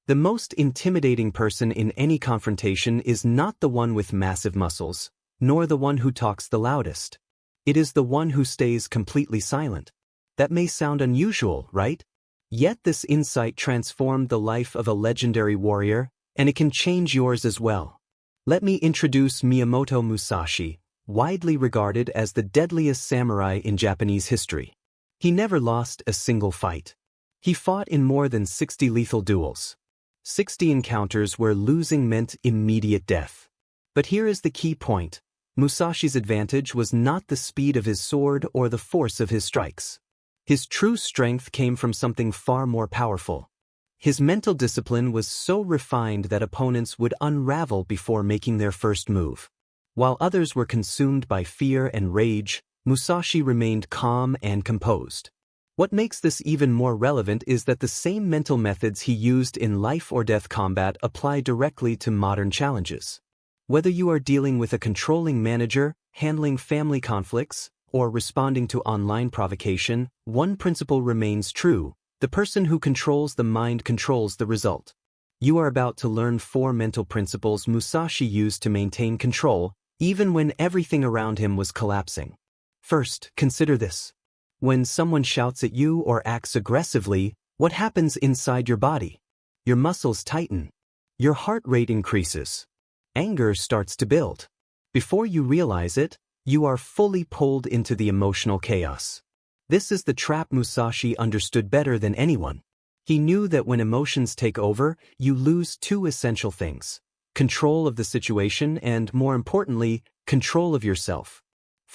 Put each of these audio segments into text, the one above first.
The most intimidating person in any confrontation is not the one with massive muscles, nor the one who talks the loudest. It is the one who stays completely silent. That may sound unusual, right? Yet this insight transformed the life of a legendary warrior, and it can change yours as well. Let me introduce Miyamoto Musashi, widely regarded as the deadliest samurai in Japanese history. He never lost a single fight. He fought in more than 60 lethal duels. 60 encounters where losing meant immediate death. But here is the key point. Musashi's advantage was not the speed of his sword or the force of his strikes. His true strength came from something far more powerful. His mental discipline was so refined that opponents would unravel before making their first move. While others were consumed by fear and rage, Musashi remained calm and composed. What makes this even more relevant is that the same mental methods he used in life-or-death combat apply directly to modern challenges. Whether you are dealing with a controlling manager, handling family conflicts, or responding to online provocation, one principle remains true: the person who controls the mind controls the result. You are about to learn 4 mental principles Musashi used to maintain control, even when everything around him was collapsing. First, consider this. When someone shouts at you or acts aggressively, what happens inside your body? Your muscles tighten. Your heart rate increases. Anger starts to build. Before you realize it, you are fully pulled into the emotional chaos. This is the trap Musashi understood better than anyone. He knew that when emotions take over, you lose 2 essential things: control of the situation and, more importantly, control of yourself.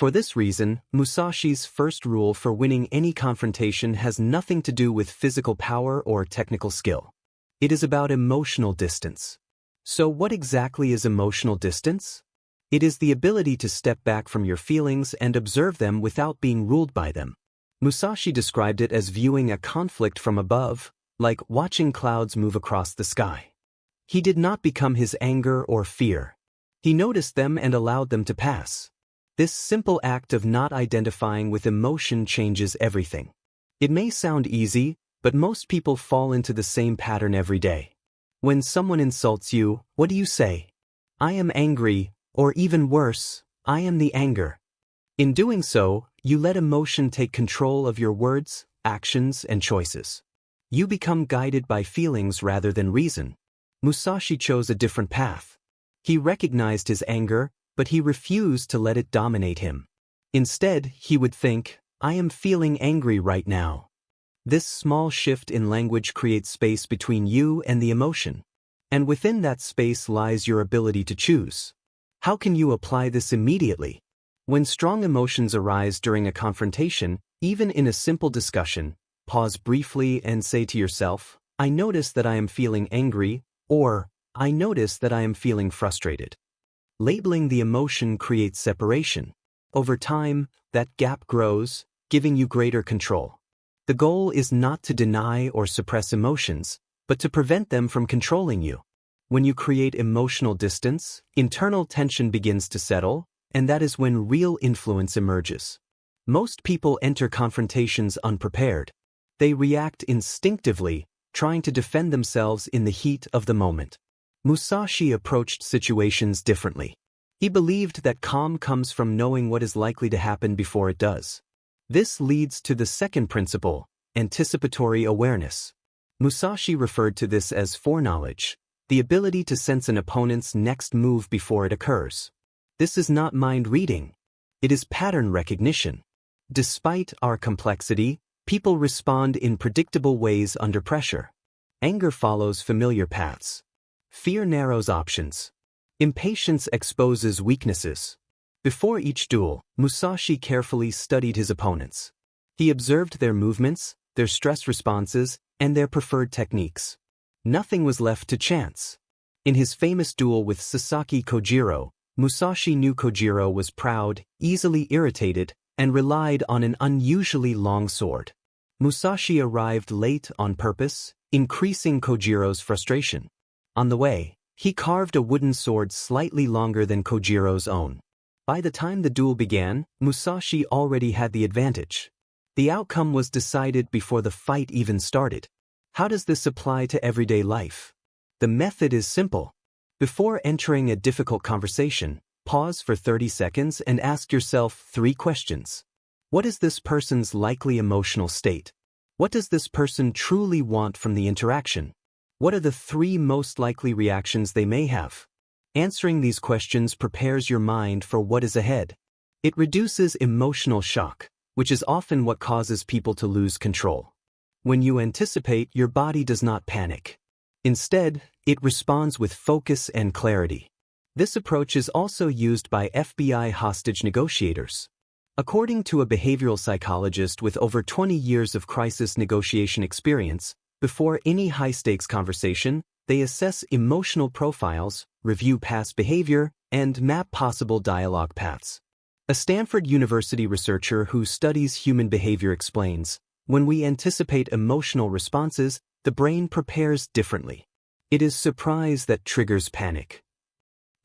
For this reason, Musashi's first rule for winning any confrontation has nothing to do with physical power or technical skill. It is about emotional distance. So what exactly is emotional distance? It is the ability to step back from your feelings and observe them without being ruled by them. Musashi described it as viewing a conflict from above, like watching clouds move across the sky. He did not become his anger or fear. He noticed them and allowed them to pass. This simple act of not identifying with emotion changes everything. It may sound easy, but most people fall into the same pattern every day. When someone insults you, what do you say? I am angry, or even worse, I am the anger. In doing so, you let emotion take control of your words, actions, and choices. You become guided by feelings rather than reason. Musashi chose a different path. He recognized his anger, but he refused to let it dominate him. Instead, he would think, I am feeling angry right now. This small shift in language creates space between you and the emotion. And within that space lies your ability to choose. How can you apply this immediately? When strong emotions arise during a confrontation, even in a simple discussion, pause briefly and say to yourself, I notice that I am feeling angry, or I notice that I am feeling frustrated. Labeling the emotion creates separation. Over time, that gap grows, giving you greater control. The goal is not to deny or suppress emotions, but to prevent them from controlling you. When you create emotional distance, internal tension begins to settle, and that is when real influence emerges. Most people enter confrontations unprepared. They react instinctively, trying to defend themselves in the heat of the moment. Musashi approached situations differently. He believed that calm comes from knowing what is likely to happen before it does. This leads to the second principle, anticipatory awareness. Musashi referred to this as foreknowledge, the ability to sense an opponent's next move before it occurs. This is not mind reading. It is pattern recognition. Despite our complexity, people respond in predictable ways under pressure. Anger follows familiar paths. Fear narrows options. Impatience exposes weaknesses. Before each duel, Musashi carefully studied his opponents. He observed their movements, their stress responses, and their preferred techniques. Nothing was left to chance. In his famous duel with Sasaki Kojiro, Musashi knew Kojiro was proud, easily irritated, and relied on an unusually long sword. Musashi arrived late on purpose, increasing Kojiro's frustration. On the way, he carved a wooden sword slightly longer than Kojiro's own. By the time the duel began, Musashi already had the advantage. The outcome was decided before the fight even started. How does this apply to everyday life? The method is simple. Before entering a difficult conversation, pause for 30 seconds and ask yourself 3 questions. What is this person's likely emotional state? What does this person truly want from the interaction? What are the 3 most likely reactions they may have? Answering these questions prepares your mind for what is ahead. It reduces emotional shock, which is often what causes people to lose control. When you anticipate, your body does not panic. Instead, it responds with focus and clarity. This approach is also used by FBI hostage negotiators. According to a behavioral psychologist with over 20 years of crisis negotiation experience, before any high-stakes conversation, they assess emotional profiles, review past behavior, and map possible dialogue paths. A Stanford University researcher who studies human behavior explains, when we anticipate emotional responses, the brain prepares differently. It is surprise that triggers panic.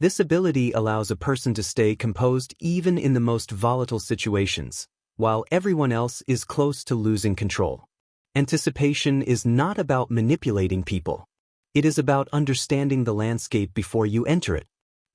This ability allows a person to stay composed even in the most volatile situations, while everyone else is close to losing control. Anticipation is not about manipulating people. It is about understanding the landscape before you enter it.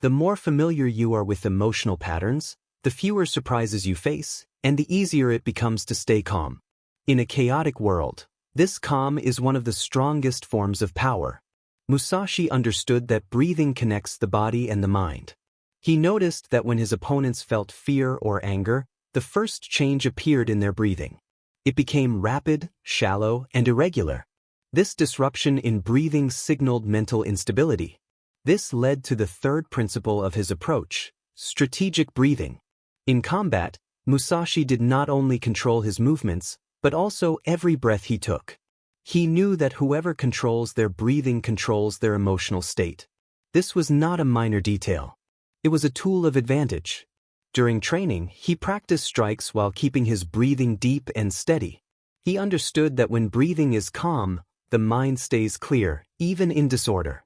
The more familiar you are with emotional patterns, the fewer surprises you face, and the easier it becomes to stay calm. In a chaotic world, this calm is one of the strongest forms of power. Musashi understood that breathing connects the body and the mind. He noticed that when his opponents felt fear or anger, the first change appeared in their breathing. It became rapid, shallow, and irregular. This disruption in breathing signaled mental instability. This led to the 3rd principle of his approach, strategic breathing. In combat, Musashi did not only control his movements, but also every breath he took. He knew that whoever controls their breathing controls their emotional state. This was not a minor detail. It was a tool of advantage. During training, he practiced strikes while keeping his breathing deep and steady. He understood that when breathing is calm, the mind stays clear, even in disorder.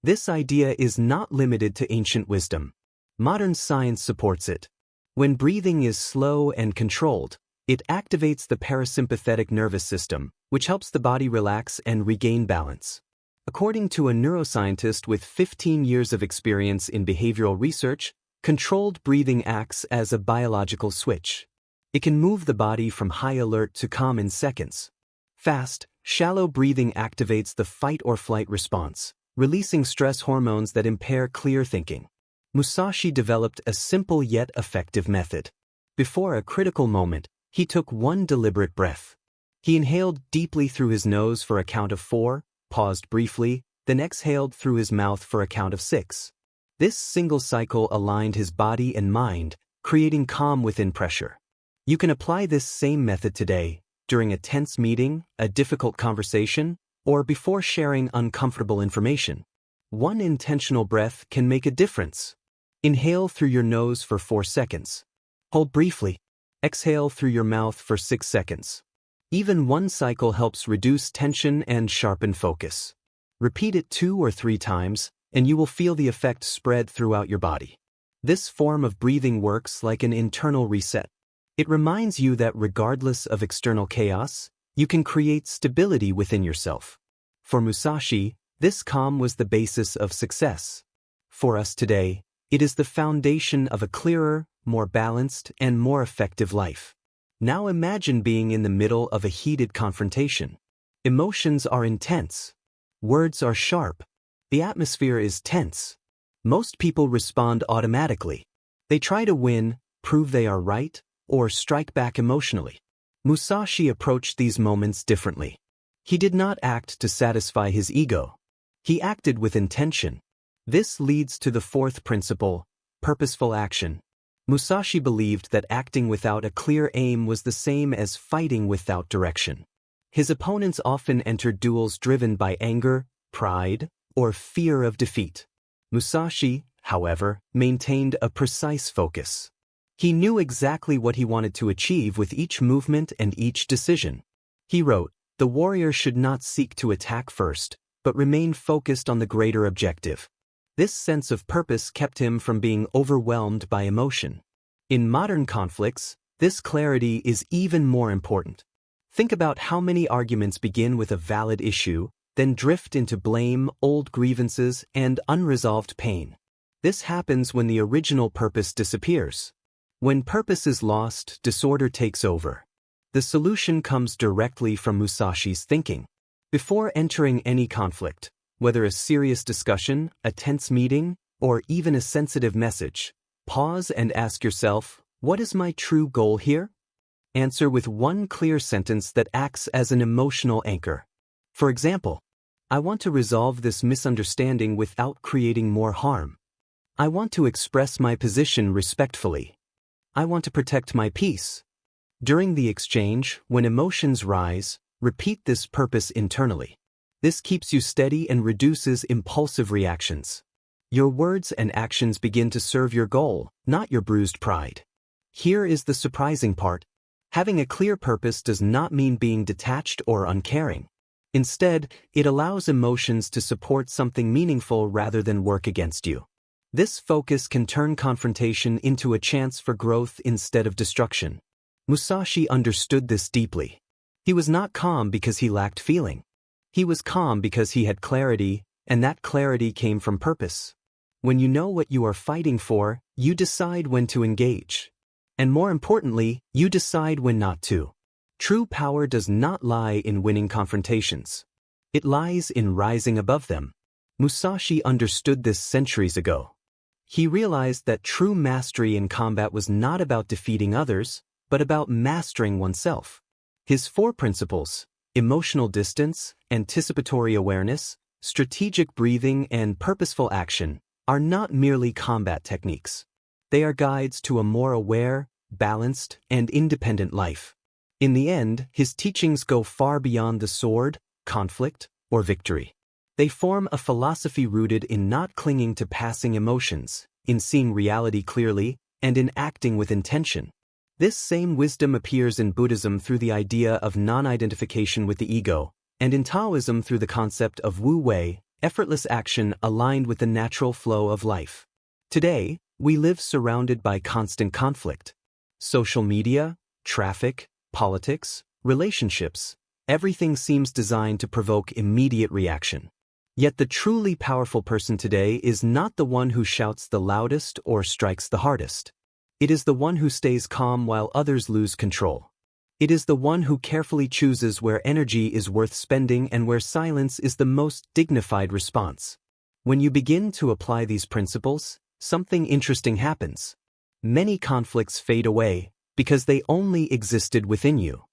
This idea is not limited to ancient wisdom. Modern science supports it. When breathing is slow and controlled, it activates the parasympathetic nervous system, which helps the body relax and regain balance. According to a neuroscientist with 15 years of experience in behavioral research, controlled breathing acts as a biological switch. It can move the body from high alert to calm in seconds. Fast, shallow breathing activates the fight-or-flight response, releasing stress hormones that impair clear thinking. Musashi developed a simple yet effective method. Before a critical moment, he took 1 deliberate breath. He inhaled deeply through his nose for a count of 4, paused briefly, then exhaled through his mouth for a count of 6. This single cycle aligned his body and mind, creating calm within pressure. You can apply this same method today, during a tense meeting, a difficult conversation, or before sharing uncomfortable information. 1 intentional breath can make a difference. Inhale through your nose for 4 seconds. Hold briefly. Exhale through your mouth for 6 seconds. Even 1 cycle helps reduce tension and sharpen focus. Repeat it 2 or 3 times, and you will feel the effect spread throughout your body. This form of breathing works like an internal reset. It reminds you that regardless of external chaos, you can create stability within yourself. For Musashi, this calm was the basis of success. For us today, it is the foundation of a clearer, more balanced, and more effective life. Now imagine being in the middle of a heated confrontation. Emotions are intense. Words are sharp. The atmosphere is tense. Most people respond automatically. They try to win, prove they are right, or strike back emotionally. Musashi approached these moments differently. He did not act to satisfy his ego. He acted with intention. This leads to the 4th principle, purposeful action. Musashi believed that acting without a clear aim was the same as fighting without direction. His opponents often entered duels driven by anger, pride, or fear of defeat. Musashi, however, maintained a precise focus. He knew exactly what he wanted to achieve with each movement and each decision. He wrote, "The warrior should not seek to attack first, but remain focused on the greater objective." This sense of purpose kept him from being overwhelmed by emotion. In modern conflicts, this clarity is even more important. Think about how many arguments begin with a valid issue, then drift into blame, old grievances, and unresolved pain. This happens when the original purpose disappears. When purpose is lost, disorder takes over. The solution comes directly from Musashi's thinking. Before entering any conflict, whether a serious discussion, a tense meeting, or even a sensitive message, pause and ask yourself, what is my true goal here? Answer with one clear sentence that acts as an emotional anchor. For example, I want to resolve this misunderstanding without creating more harm. I want to express my position respectfully. I want to protect my peace. During the exchange, when emotions rise, repeat this purpose internally. This keeps you steady and reduces impulsive reactions. Your words and actions begin to serve your goal, not your bruised pride. Here is the surprising part. Having a clear purpose does not mean being detached or uncaring. Instead, it allows emotions to support something meaningful rather than work against you. This focus can turn confrontation into a chance for growth instead of destruction. Musashi understood this deeply. He was not calm because he lacked feeling. He was calm because he had clarity, and that clarity came from purpose. When you know what you are fighting for, you decide when to engage. And more importantly, you decide when not to. True power does not lie in winning confrontations. It lies in rising above them. Musashi understood this centuries ago. He realized that true mastery in combat was not about defeating others, but about mastering oneself. His 4 principles, emotional distance, anticipatory awareness, strategic breathing, and purposeful action, are not merely combat techniques. They are guides to a more aware, balanced, and independent life. In the end, his teachings go far beyond the sword, conflict, or victory. They form a philosophy rooted in not clinging to passing emotions, in seeing reality clearly, and in acting with intention. This same wisdom appears in Buddhism through the idea of non-identification with the ego, and in Taoism through the concept of Wu Wei, effortless action aligned with the natural flow of life. Today, we live surrounded by constant conflict. Social media, traffic, politics, relationships, everything seems designed to provoke immediate reaction. Yet the truly powerful person today is not the one who shouts the loudest or strikes the hardest. It is the one who stays calm while others lose control. It is the one who carefully chooses where energy is worth spending and where silence is the most dignified response. When you begin to apply these principles, something interesting happens. Many conflicts fade away because they only existed within you.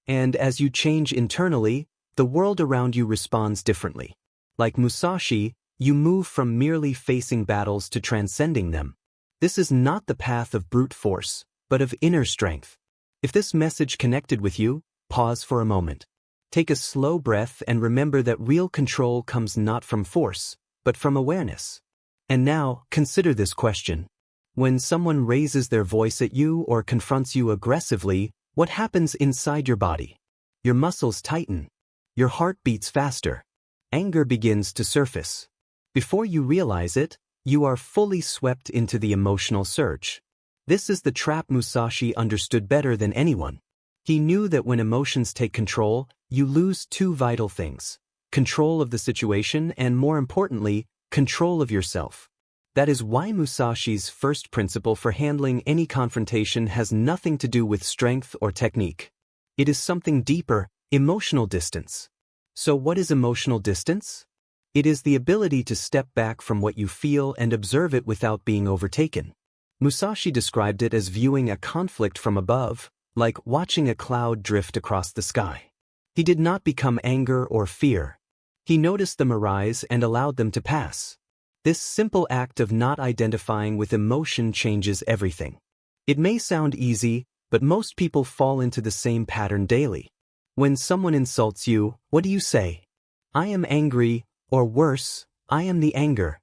And as you change internally, the world around you responds differently. Like Musashi, you move from merely facing battles to transcending them. This is not the path of brute force, but of inner strength. If this message connected with you, pause for a moment. Take a slow breath and remember that real control comes not from force, but from awareness. And now, consider this question. When someone raises their voice at you or confronts you aggressively, what happens inside your body? Your muscles tighten. Your heart beats faster. Anger begins to surface. Before you realize it, you are fully swept into the emotional surge. This is the trap Musashi understood better than anyone. He knew that when emotions take control, you lose 2 vital things: control of the situation and, more importantly, control of yourself. That is why Musashi's first principle for handling any confrontation has nothing to do with strength or technique. It is something deeper: emotional distance. So what is emotional distance? It is the ability to step back from what you feel and observe it without being overtaken. Musashi described it as viewing a conflict from above, like watching a cloud drift across the sky. He did not become anger or fear. He noticed them arise and allowed them to pass. This simple act of not identifying with emotion changes everything. It may sound easy, but most people fall into the same pattern daily. When someone insults you, what do you say? I am angry, or worse, I am the anger.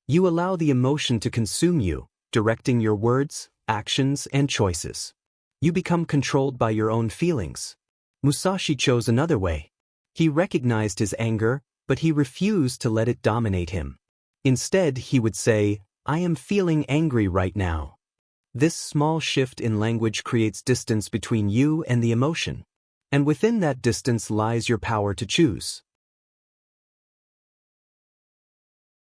You allow the emotion to consume you, directing your words, actions, and choices. You become controlled by your own feelings. Musashi chose another way. He recognized his anger, but he refused to let it dominate him. Instead, he would say, I am feeling angry right now. This small shift in language creates distance between you and the emotion. And within that distance lies your power to choose.